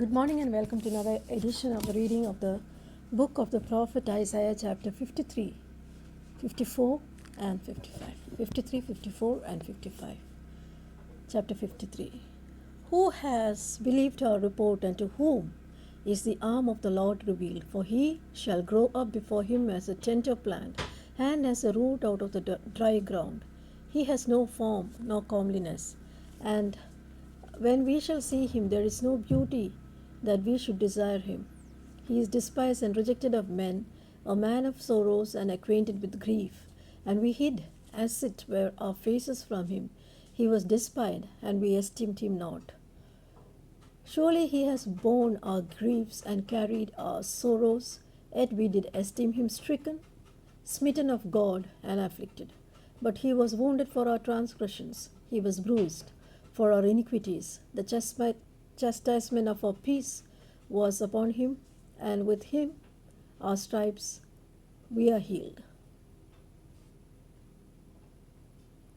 Good morning and welcome to another edition of the reading of the book of the prophet Isaiah, chapter 53, 54, and 55. 53, 54, and 55. Chapter 53. Who has believed our report, and to whom is the arm of the Lord revealed? For he shall grow up before him as a tender plant, and as a root out of the dry ground. He has no form nor comeliness, and when we shall see him, there is no beauty that we should desire him. He is despised and rejected of men, a man of sorrows and acquainted with grief. And we hid, as it were, our faces from him. He was despised, and we esteemed him not. Surely he has borne our griefs and carried our sorrows, yet we did esteem him stricken, smitten of God, and afflicted. But he was wounded for our transgressions, he was bruised for our iniquities. The chastisement of our peace was upon him, and with him our stripes we are healed.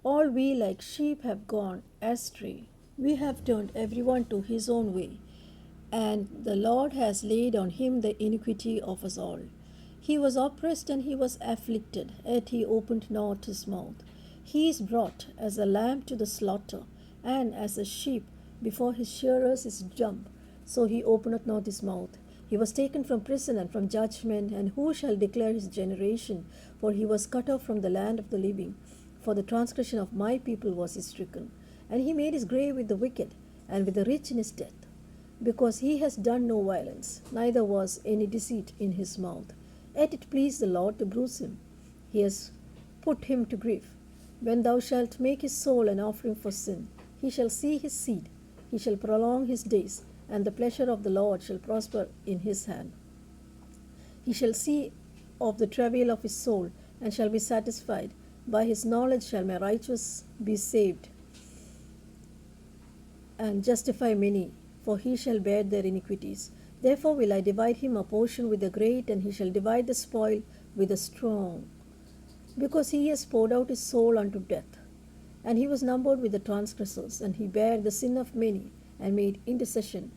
All we like sheep have gone astray. We have turned everyone to his own way, and the Lord has laid on him the iniquity of us all. He was oppressed and he was afflicted, yet he opened not his mouth. He is brought as a lamb to the slaughter, and as a sheep before his shearers is dumb, so he openeth not his mouth. He was taken from prison and from judgment, and who shall declare his generation? For he was cut off from the land of the living. For the transgression of my people was he stricken. And he made his grave with the wicked, and with the rich in his death. Because he has done no violence, neither was any deceit in his mouth. Yet it pleased the Lord to bruise him. He has put him to grief. When thou shalt make his soul an offering for sin, he shall see his seed, he shall prolong his days, and the pleasure of the Lord shall prosper in his hand. He shall see of the travail of his soul, and shall be satisfied. By his knowledge shall my righteous be saved, and justify many, for he shall bear their iniquities. Therefore will I divide him a portion with the great, and he shall divide the spoil with the strong. Because he has poured out his soul unto death, and he was numbered with the transgressors, and he bare the sin of many, and made intercession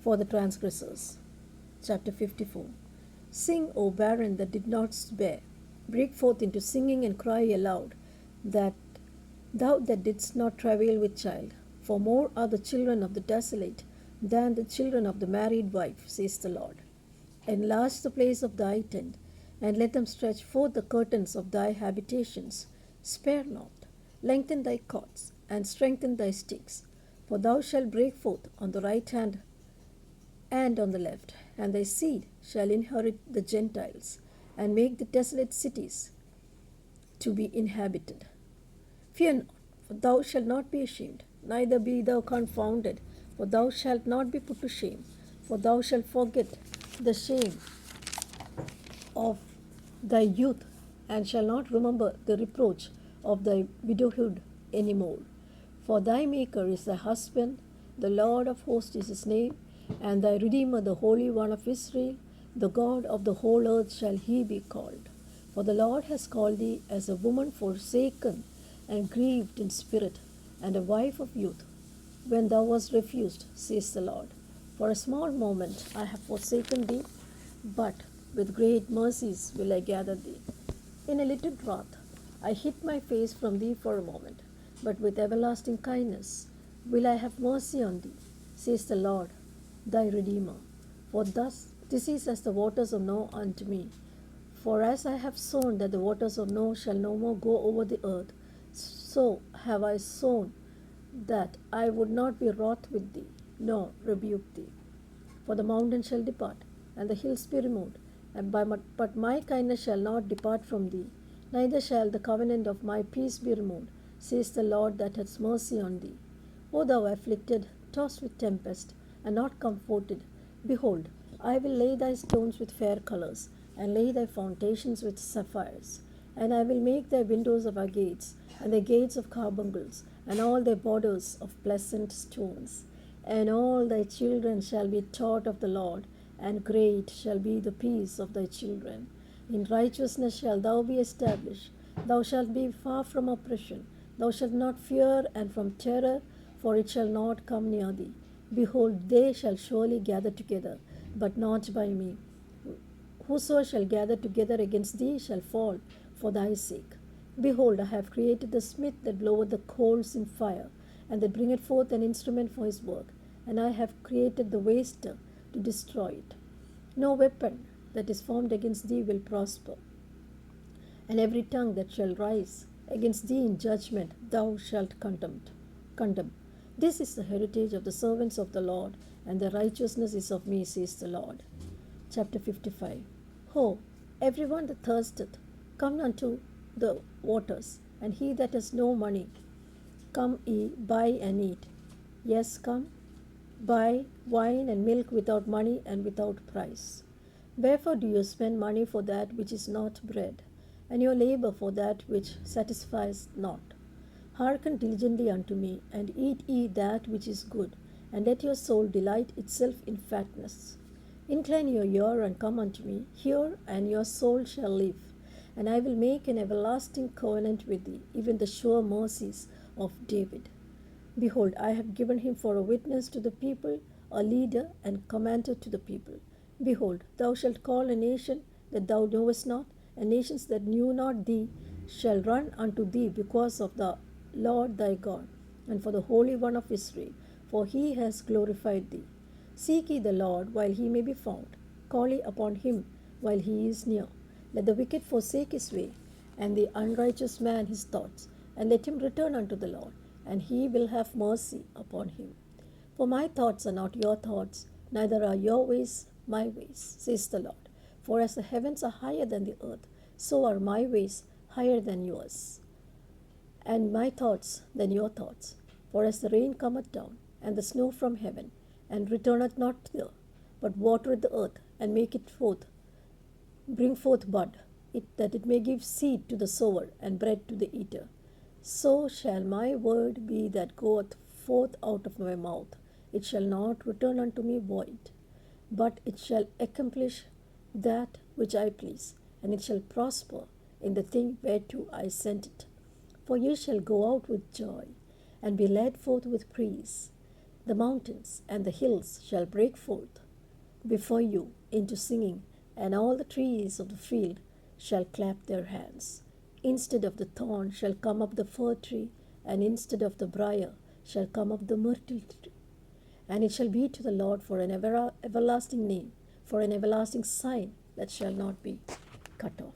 for the transgressors. Chapter 54. Sing, O barren that did not bear. Break forth into singing and cry aloud, that thou that didst not travail with child. For more are the children of the desolate than the children of the married wife, says the Lord. Enlarge the place of thy tent, and let them stretch forth the curtains of thy habitations. Spare not. Lengthen thy cords, and strengthen thy sticks. For thou shalt break forth on the right hand and on the left, and thy seed shall inherit the Gentiles, and make the desolate cities to be inhabited. Fear not, for thou shalt not be ashamed, neither be thou confounded, for thou shalt not be put to shame. For thou shalt forget the shame of thy youth, and shall not remember the reproach of thy widowhood any more. For thy Maker is thy husband, the Lord of hosts is his name, and thy Redeemer, the Holy One of Israel, the God of the whole earth shall he be called. For the Lord has called thee as a woman forsaken and grieved in spirit, and a wife of youth, when thou wast refused, says the Lord. For a small moment I have forsaken thee, but with great mercies will I gather thee. In a little wrath I hid my face from thee for a moment, but with everlasting kindness will I have mercy on thee, says the Lord, thy Redeemer. For this is as the waters of Noah unto me. For as I have sown that the waters of Noah shall no more go over the earth, so have I sown that I would not be wroth with thee, nor rebuke thee. For the mountains shall depart, and the hills be removed, but my kindness shall not depart from thee, neither shall the covenant of my peace be removed, says the Lord that hath mercy on thee. O thou afflicted, tossed with tempest, and not comforted, behold, I will lay thy stones with fair colors, and lay thy foundations with sapphires. And I will make thy windows of agates, and the gates of carbuncles, and all thy borders of pleasant stones. And all thy children shall be taught of the Lord, and great shall be the peace of thy children. In righteousness shalt thou be established. Thou shalt be far from oppression. Thou shalt not fear and from terror, for it shall not come near thee. Behold, they shall surely gather together, but not by me. Whoso shall gather together against thee shall fall for thy sake. Behold, I have created the smith that bloweth the coals in fire, and that bringeth forth an instrument for his work, and I have created the waster to destroy it. No weapon that is formed against thee will prosper, and every tongue that shall rise against thee in judgment thou shalt condemn. This is the heritage of the servants of the Lord, and the righteousness is of me, says the Lord. Chapter 55. Ho, everyone that thirsteth, come unto the waters, and he that has no money, come ye, buy and eat. Yes, come, buy wine and milk without money and without price. Wherefore do you spend money for that which is not bread, and your labor for that which satisfies not? Hearken diligently unto me, and eat ye that which is good, and let your soul delight itself in fatness. Incline your ear and come unto me, hear, and your soul shall live. And I will make an everlasting covenant with thee, even the sure mercies of David. Behold, I have given him for a witness to the people, a leader and commander to the people. Behold, thou shalt call a nation that thou knowest not, and nations that knew not thee shall run unto thee because of the Lord thy God, and for the Holy One of Israel, for he has glorified thee. Seek ye the Lord while he may be found, call ye upon him while he is near. Let the wicked forsake his way, and the unrighteous man his thoughts, and let him return unto the Lord, and he will have mercy upon him. For my thoughts are not your thoughts, neither are your ways my ways, says the Lord. For as the heavens are higher than the earth, so are my ways higher than yours, and my thoughts than your thoughts. For as the rain cometh down, and the snow from heaven, and returneth not thither, but watereth the earth, and bring forth bud, that it may give seed to the sower, and bread to the eater, so shall my word be that goeth forth out of my mouth. It shall not return unto me void, but it shall accomplish that which I please, and it shall prosper in the thing whereto I sent it. For ye shall go out with joy, and be led forth with praise. The mountains and the hills shall break forth before you into singing, and all the trees of the field shall clap their hands. Instead of the thorn shall come up the fir tree, and instead of the brier shall come up the myrtle tree. And it shall be to the Lord for an everlasting name, for an everlasting sign that shall not be cut off.